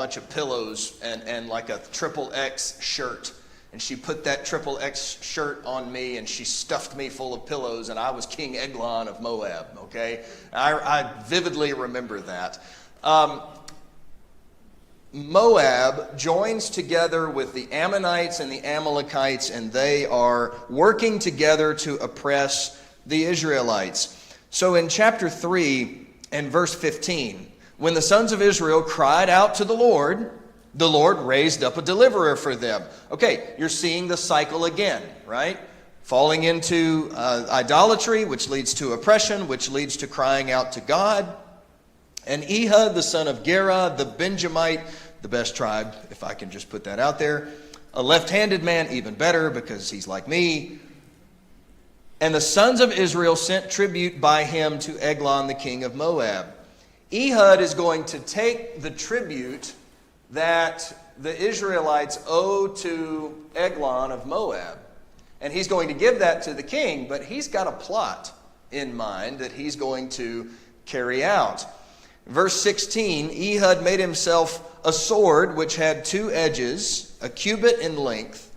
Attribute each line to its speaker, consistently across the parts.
Speaker 1: bunch of pillows and like a triple X shirt. And she put that triple X shirt on me, and she stuffed me full of pillows, and I was King Eglon of Moab, okay? I vividly remember that. Moab joins together with the Ammonites and the Amalekites, and they are working together to oppress the Israelites. So in chapter 3 and verse 15, when the sons of Israel cried out to the Lord raised up a deliverer for them. Okay, you're seeing the cycle again, right? Falling into idolatry, which leads to oppression, which leads to crying out to God. And Ehud, the son of Gera, the Benjamite, the best tribe, if I can just put that out there, a left-handed man, even better because he's like me. And the sons of Israel sent tribute by him to Eglon, the king of Moab. Ehud is going to take the tribute that the Israelites owe to Eglon of Moab. And he's going to give that to the king, but he's got a plot in mind that he's going to carry out. Verse 16, Ehud made himself a sword which had two edges, a cubit in length,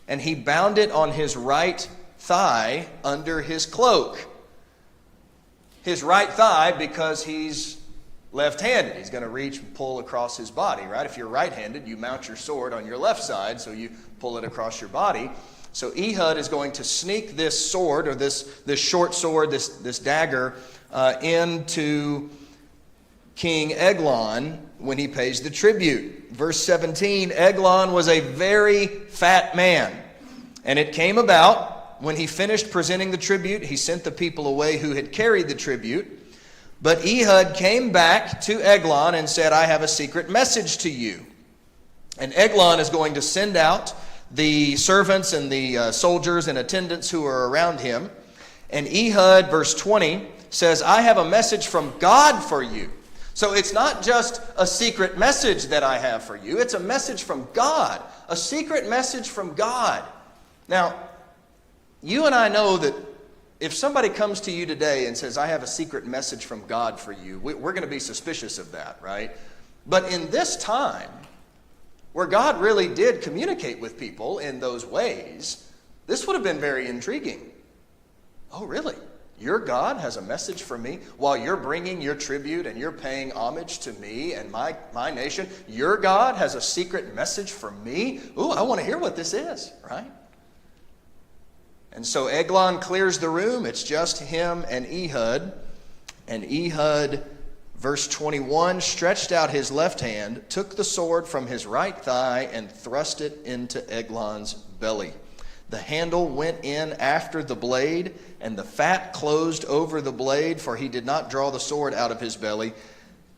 Speaker 1: and he bound it on his right thigh under his cloak. His right thigh because he's left-handed. He's going to reach and pull across his body, right? If you're right-handed, you mount your sword on your left side, so you pull it across your body. So Ehud is going to sneak this sword, or this short sword, this dagger, into King Eglon when he pays the tribute. Verse 17, Eglon was a very fat man. And it came about, when he finished presenting the tribute, he sent the people away who had carried the tribute. But Ehud came back to Eglon and said, I have a secret message to you. And Eglon is going to send out the servants and the soldiers and attendants who are around him. And Ehud, verse 20, says, I have a message from God for you. So it's not just a secret message that I have for you. It's a message from God. A secret message from God. Now, you and I know that if somebody comes to you today and says, I have a secret message from God for you, we're going to be suspicious of that, right? But in this time, where God really did communicate with people in those ways, this would have been very intriguing. Oh, really? Your God has a message for me? While you're bringing your tribute and you're paying homage to me and my nation, your God has a secret message for me? Ooh, I want to hear what this is, right? And so Eglon clears the room. It's just him and Ehud. And Ehud, verse 21, stretched out his left hand, took the sword from his right thigh, and thrust it into Eglon's belly. The handle went in after the blade, and the fat closed over the blade, for he did not draw the sword out of his belly,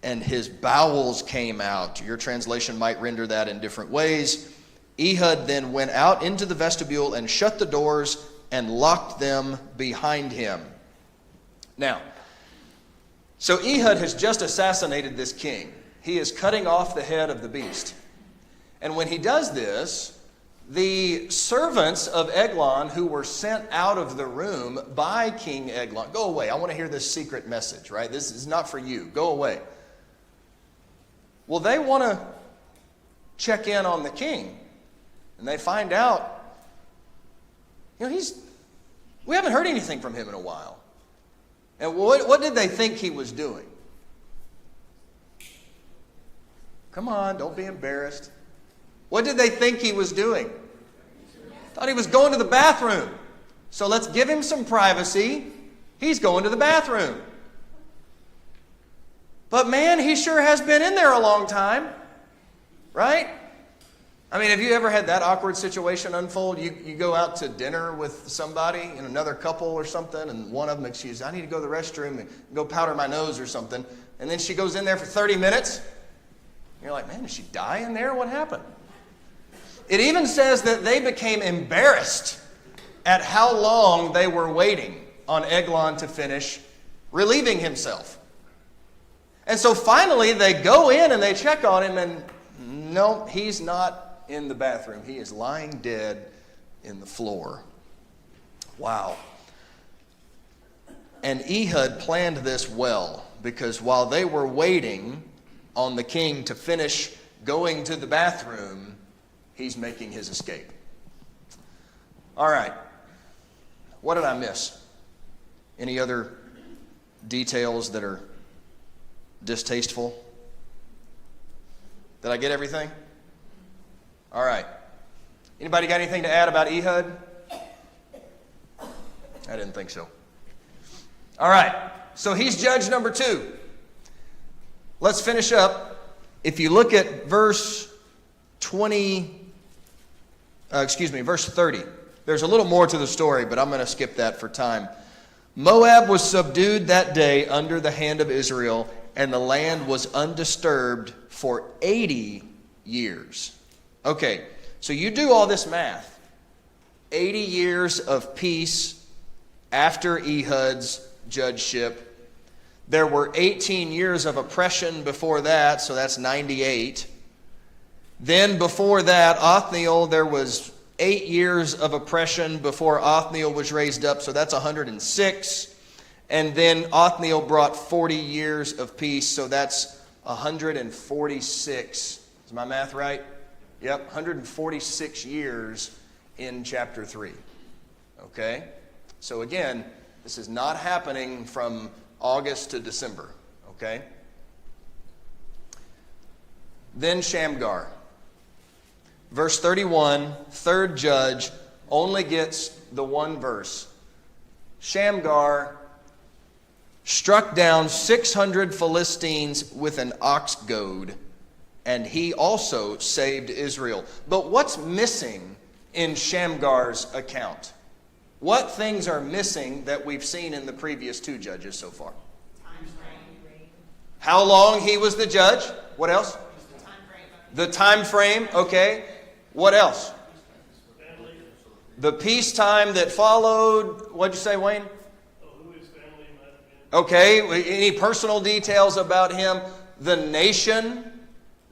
Speaker 1: and his bowels came out. Your translation might render that in different ways. Ehud then went out into the vestibule and shut the doors and locked them behind him. Now, so Ehud has just assassinated this king. He is cutting off the head of the beast. And when he does this, the servants of Eglon who were sent out of the room by King Eglon, go away, I want to hear this secret message, right? This is not for you, go away. Well, they want to check in on the king. And they find out, we haven't heard anything from him in a while. And what did they think he was doing? Come on, don't be embarrassed. What did they think he was doing? Thought he was going to the bathroom. So let's give him some privacy. He's going to the bathroom. But man, he sure has been in there a long time. Right? I mean, have you ever had that awkward situation unfold? You go out to dinner with somebody, another couple or something, and one of them excuses, I need to go to the restroom and go powder my nose or something. And then she goes in there for 30 minutes. And you're like, man, did she die in there? What happened? It even says that they became embarrassed at how long they were waiting on Eglon to finish relieving himself. And so finally they go in and they check on him, and no, he's not in the bathroom. He is lying dead in the floor. Wow. And Ehud planned this well, because while they were waiting on the king to finish going to the bathroom, he's making his escape. All right. What did I miss? Any other details that are distasteful? Did I get everything? All right. Anybody got anything to add about Ehud? I didn't think so. All right. So he's judge number 2. Let's finish up. If you look at verse 30. There's a little more to the story, but I'm going to skip that for time. Moab was subdued that day under the hand of Israel, and the land was undisturbed for 80 years. Okay, so you do all this math. 80 years of peace after Ehud's judgeship. There were 18 years of oppression before that, so that's 98. Then before that, Othniel, there was 8 years of oppression before Othniel was raised up, so that's 106. And then Othniel brought 40 years of peace, so that's 146. Is my math right? Yep, 146 years in chapter 3. Okay? So again, this is not happening from August to December. Okay? Then Shamgar. Verse 31, third judge, only gets the one verse. Shamgar struck down 600 Philistines with an ox goad, and he also saved Israel. But what's missing in Shamgar's account? What things are missing that we've seen in the previous 2 judges so far?
Speaker 2: Time frame.
Speaker 1: How long he was the judge? What else? The time frame, okay. What else? The peacetime that followed. What'd you say, Wayne?
Speaker 3: Who his family might have been.
Speaker 1: Okay, any personal details about him? The nation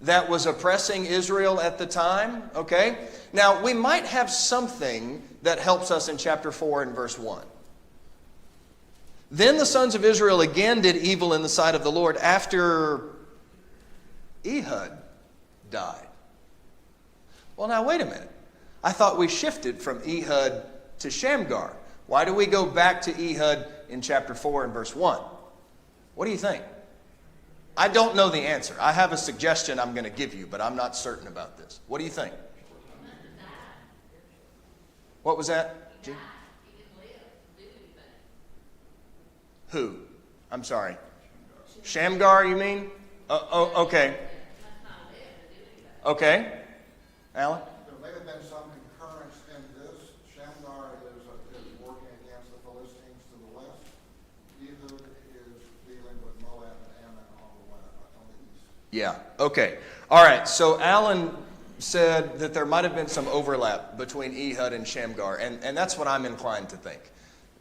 Speaker 1: that was oppressing Israel at the time? Okay. Now, we might have something that helps us in chapter 4 and verse 1. Then the sons of Israel again did evil in the sight of the Lord after Ehud died. Well, now, wait a minute. I thought we shifted from Ehud to Shamgar. Why do we go back to Ehud in chapter 4 and verse 1? What do you think? I don't know the answer. I have a suggestion I'm going to give you, but I'm not certain about this. What do you think? What was that? Who? I'm sorry. Shamgar, you mean? Okay. Okay. Alan?
Speaker 4: There may have been some concurrence in this. Shamgar is working against the Philistines to the west. Ehud is dealing with Moab and Ammon on the east.
Speaker 1: Yeah. Okay. All right. So Alan said that there might have been some overlap between Ehud and Shamgar, and that's what I'm inclined to think.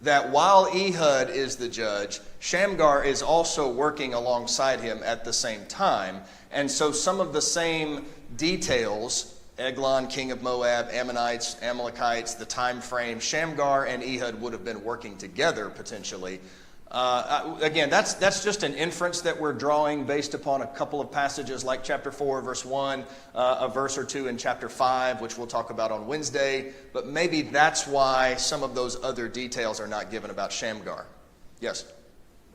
Speaker 1: That while Ehud is the judge, Shamgar is also working alongside him at the same time. And so some of the same details, Eglon, king of Moab, Ammonites, Amalekites, the time frame, Shamgar and Ehud would have been working together potentially. Again, that's just an inference that we're drawing based upon a couple of passages like chapter 4, verse 1, a verse or 2 in chapter 5, which we'll talk about on Wednesday. But maybe that's why some of those other details are not given about Shamgar. Yes?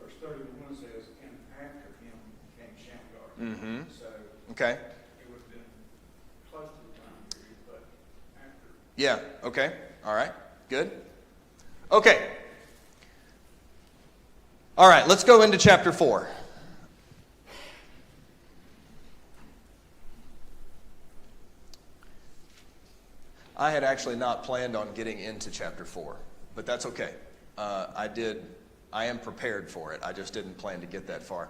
Speaker 5: Verse 31 says, and after him came Shamgar.
Speaker 1: Mm-hmm.
Speaker 5: So
Speaker 1: Okay.
Speaker 5: it would have been close to the time period, but after.
Speaker 1: Yeah. Okay. All right. Good. Okay. All right, let's go into chapter 4. I had actually not planned on getting into chapter 4, but that's okay. I am prepared for it. I just didn't plan to get that far.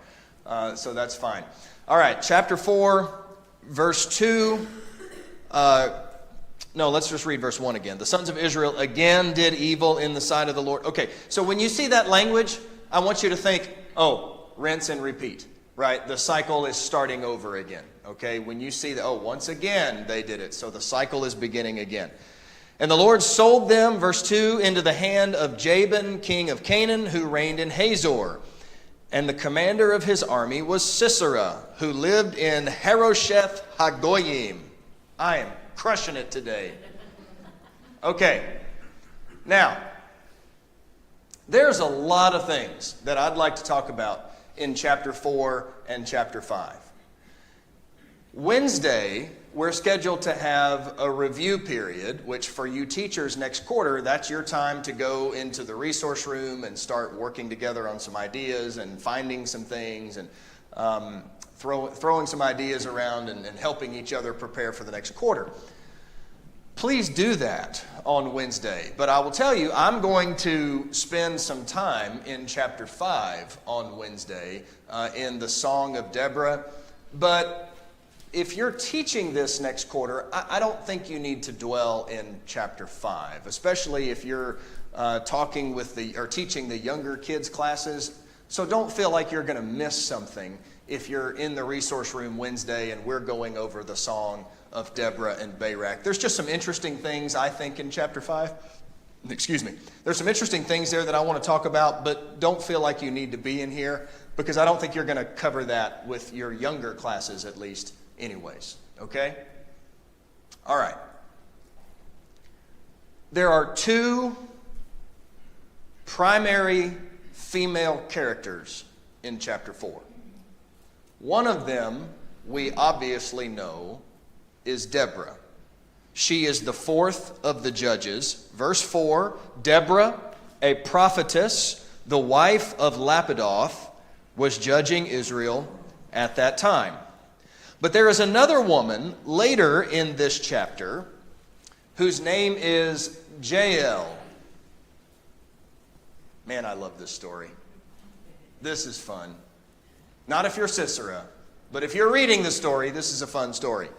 Speaker 1: So that's fine. All right, chapter 4, verse 2. No, let's just read verse 1 again. The sons of Israel again did evil in the sight of the Lord. Okay, so when you see that language, I want you to think, oh, rinse and repeat, right? The cycle is starting over again, okay? When you see that, oh, once again they did it, so the cycle is beginning again. And the Lord sold them, verse 2, into the hand of Jabin, king of Canaan, who reigned in Hazor. And the commander of his army was Sisera, who lived in Harosheth Hagoyim. I am crushing it today. Okay. Now, there's a lot of things that I'd like to talk about in chapter 4 and chapter 5. Wednesday, we're scheduled to have a review period, which for you teachers next quarter, that's your time to go into the resource room and start working together on some ideas and finding some things and throwing some ideas around and helping each other prepare for the next quarter. Please do that on Wednesday. But I will tell you, I'm going to spend some time in chapter 5 on Wednesday in the Song of Deborah. But if you're teaching this next quarter, I don't think you need to dwell in chapter 5, especially if you're teaching the younger kids classes. So don't feel like you're going to miss something if you're in the resource room Wednesday and we're going over the Song of Deborah and Barak. There's just some interesting things, I think, in chapter 5. Excuse me. There's some interesting things there that I want to talk about, but don't feel like you need to be in here because I don't think you're going to cover that with your younger classes, at least, anyways. Okay? All right. There are two primary female characters in chapter 4. One of them we obviously know is Deborah. She is the fourth of the judges. Verse 4, Deborah, a prophetess, the wife of Lapidoth, was judging Israel at that time. But there is another woman later in this chapter whose name is Jael. Man, I love this story. This is fun. Not if you're Sisera, but if you're reading the story, this is a fun story.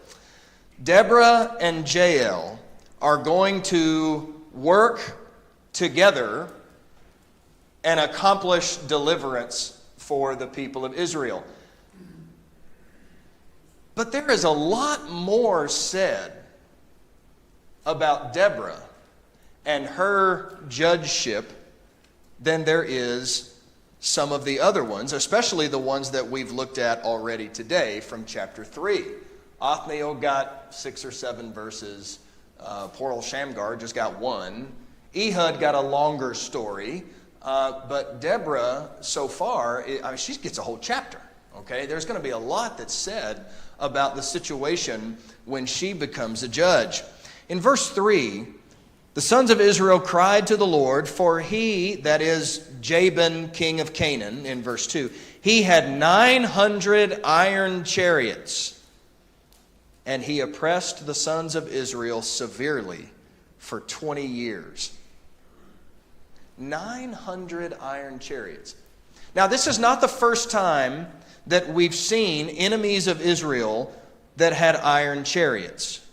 Speaker 1: Deborah and Jael are going to work together and accomplish deliverance for the people of Israel. But there is a lot more said about Deborah and her judgeship than there is some of the other ones, especially the ones that we've looked at already today from chapter 3. Othniel got 6 or 7 verses. Poor old Shamgar just got 1. Ehud got a longer story. But Deborah, so far, she gets a whole chapter. Okay, there's going to be a lot that's said about the situation when she becomes a judge. In verse 3, the sons of Israel cried to the Lord, for he, that is Jabin, king of Canaan, in verse 2, he had 900 iron chariots. And he oppressed the sons of Israel severely for 20 years. 900 iron chariots. Now, this is not the first time that we've seen enemies of Israel that had iron chariots.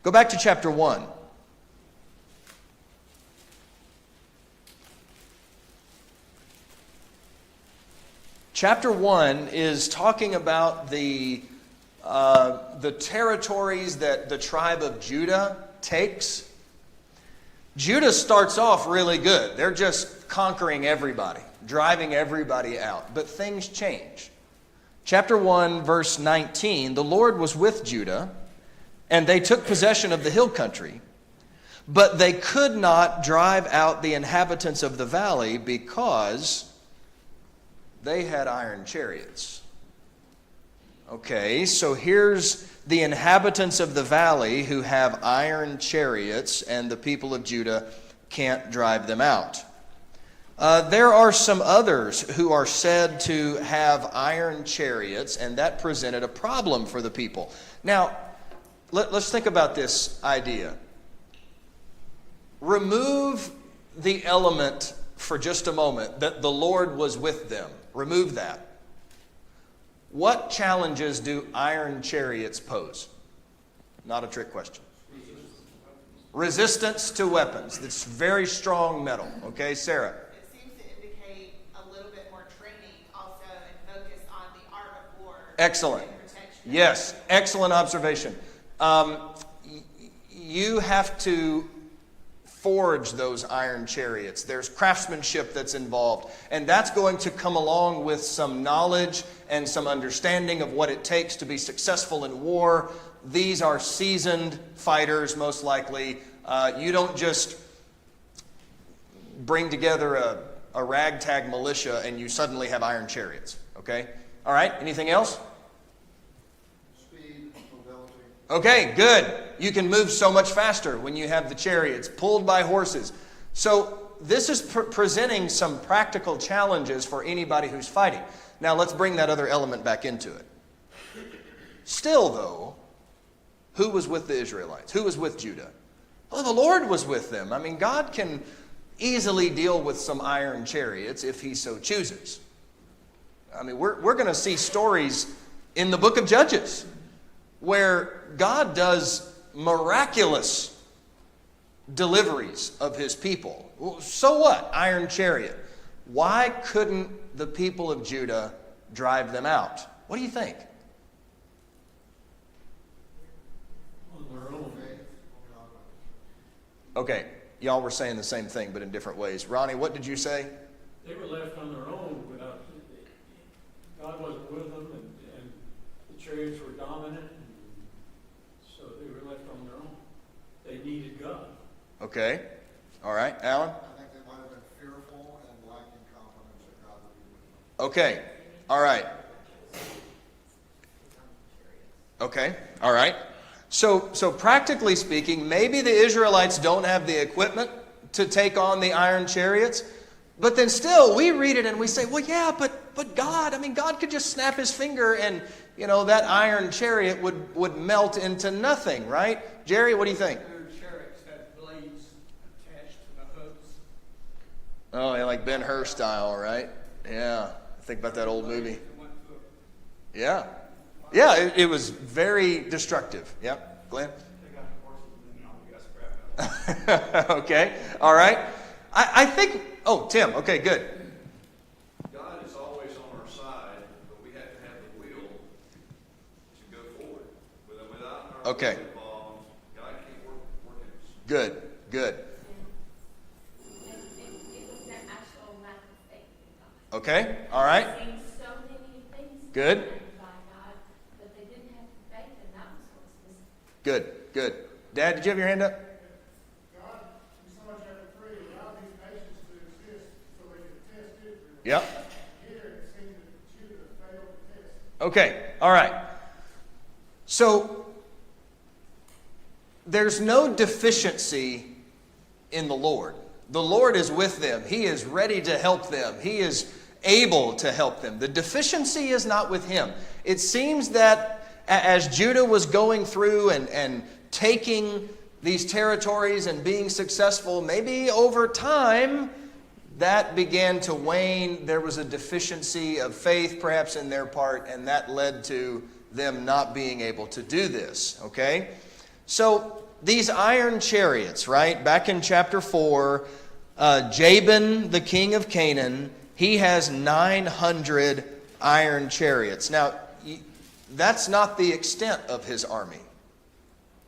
Speaker 1: Go back to chapter 1. Chapter 1 is talking about the territories that the tribe of Judah takes. Judah starts off really good. They're just conquering everybody, driving everybody out. But things change. Chapter 1, verse 19, the Lord was with Judah, and they took possession of the hill country. But they could not drive out the inhabitants of the valley because they had iron chariots. Okay, so here's the inhabitants of the valley who have iron chariots, and the people of Judah can't drive them out. There are some others who are said to have iron chariots, and that presented a problem for the people. Now, let's think about this idea. Remove the element for just a moment that the Lord was with them. Remove that. What challenges do iron chariots pose? Not a trick question. Resistance to weapons. It's very strong metal. Okay, Sarah?
Speaker 2: It seems to indicate a little bit more training also and focus on the art of war.
Speaker 1: Excellent.
Speaker 2: And protection.
Speaker 1: Yes, excellent observation. You have to forge those iron chariots. There's craftsmanship that's involved. And that's going to come along with some knowledge and some understanding of what it takes to be successful in war. These are seasoned fighters, most likely. You don't just bring together a ragtag militia and you suddenly have iron chariots. Okay? All right, anything else?
Speaker 4: Speed, mobility.
Speaker 1: Okay, good. You can move so much faster when you have the chariots pulled by horses. So this is presenting some practical challenges for anybody who's fighting. Now let's bring that other element back into it. Still, though, who was with the Israelites? Who was with Judah? Well, the Lord was with them. I mean, God can easily deal with some iron chariots if he so chooses. I mean, we're going to see stories in the book of Judges where God does miraculous deliveries of his people. So what? Iron chariot. Why couldn't the people of Judah drive them out? What do you think?
Speaker 3: On their own.
Speaker 1: Okay, y'all were saying the same thing, but in different ways. Ronnie, what did you say?
Speaker 3: They were left on their own without, God wasn't with them, and the chariots were dominant, and so they were left on their own. They needed God.
Speaker 1: Okay, all right. Alan?
Speaker 4: I think they might have been fearful and lacking confidence that God would be with them.
Speaker 1: Okay, all right. Okay, all right. So practically speaking, maybe the Israelites don't have the equipment to take on the iron chariots, but then still we read it and we say, well, yeah, but God, I mean, God could just snap his finger and, you know, that iron chariot would melt into nothing, right? Jerry, what do you think?
Speaker 5: Their chariots had blades attached to the hooves.
Speaker 1: Oh, yeah, like Ben-Hur style, right? Yeah, think about that old movie. Yeah. Yeah, it was very destructive. Yep. Glenn?
Speaker 5: They got the horses and then all the got scrapped.
Speaker 1: Okay. All right. I think, oh, Tim. Okay, good.
Speaker 6: God is always on our side, but we have to have the will to go forward. Without our
Speaker 1: Okay.
Speaker 6: will involved, God can't work us.
Speaker 1: Good. Good.
Speaker 7: It was their actual lack of faith in God.
Speaker 1: Okay. All right.
Speaker 7: Saying so many things
Speaker 1: Good.
Speaker 7: by God, but they didn't have faith, and that was what was missing.
Speaker 1: Good. Good. Dad, did you have your hand up?
Speaker 8: God, in so much chapter 3, allowed these nations to exist so they could test Israel.
Speaker 1: Yep.
Speaker 8: Here it seems that Judah failed the test.
Speaker 1: Okay. All right. So there's no deficiency in the Lord. The Lord is with them. He is ready to help them. He is able to help them. The deficiency is not with him. It seems that as Judah was going through and taking these territories and being successful, maybe over time that began to wane. There was a deficiency of faith perhaps in their part, and that led to them not being able to do this. Okay? So these iron chariots, right? Back in chapter 4, Jabin, the king of Canaan, he has 900 iron chariots. Now, that's not the extent of his army.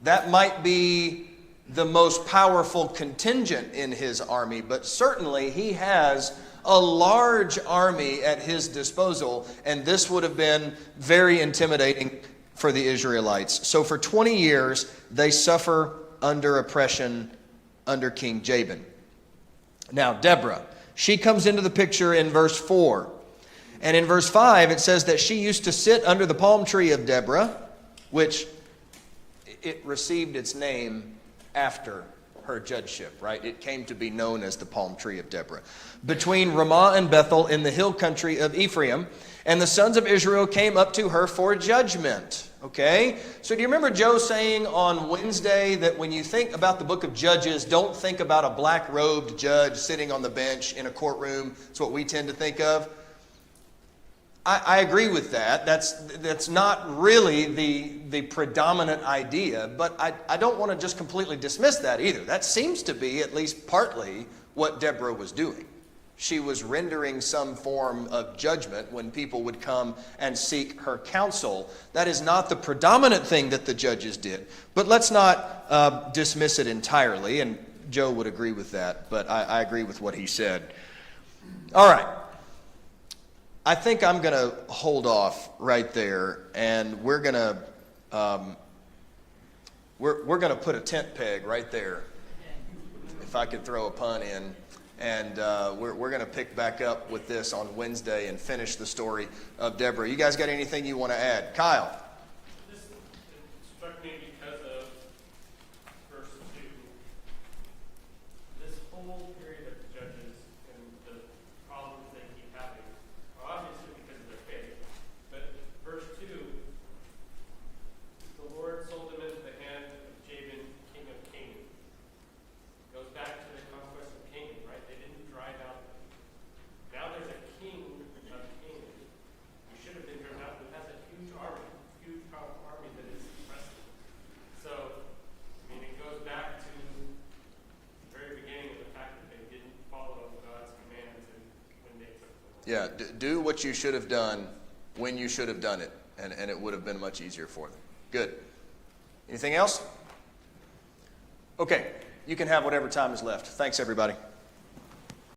Speaker 1: That might be the most powerful contingent in his army, but certainly he has a large army at his disposal, and this would have been very intimidating for the Israelites. So for 20 years, they suffer under oppression under King Jabin. Now, Deborah, she comes into the picture in verse 4. And in verse 5, it says that she used to sit under the palm tree of Deborah, which it received its name after her judgeship, right? It came to be known as the palm tree of Deborah. Between Ramah and Bethel in the hill country of Ephraim, and the sons of Israel came up to her for judgment. Okay? So do you remember Joe saying on Wednesday that when you think about the book of Judges, don't think about a black-robed judge sitting on the bench in a courtroom? It's what we tend to think of. I agree with that. That's not really the predominant idea, but I don't want to just completely dismiss that either. That seems to be at least partly what Deborah was doing. She was rendering some form of judgment when people would come and seek her counsel. That is not the predominant thing that the judges did. But let's not dismiss it entirely. And Joe would agree with that, but I agree with what he said. All right. I think I'm going to hold off right there, and we're going to we're going to put a tent peg right there, if I could throw a pun in, and we're going to pick back up with this on Wednesday and finish the story of Deborah. You guys got anything you want to add? Kyle?
Speaker 9: This struck me because of verse 2. This whole period of Judges and the problems they keep having are obviously because of their faith. But verse 2, the Lord sold them into the hand of Jabin, king of Canaan. It goes back to the conquest of Canaan, right? They didn't drive out. Now there's a king of Canaan. We should have been driven out, but has a huge army that is oppressive. So, I mean, it goes back to the very beginning of the fact that they didn't follow God's commands and when they took them.
Speaker 1: Yeah, do what you should have done when you should have done it, and it would have been much easier for them. Good. Anything else? Okay, you can have whatever time is left. Thanks, everybody.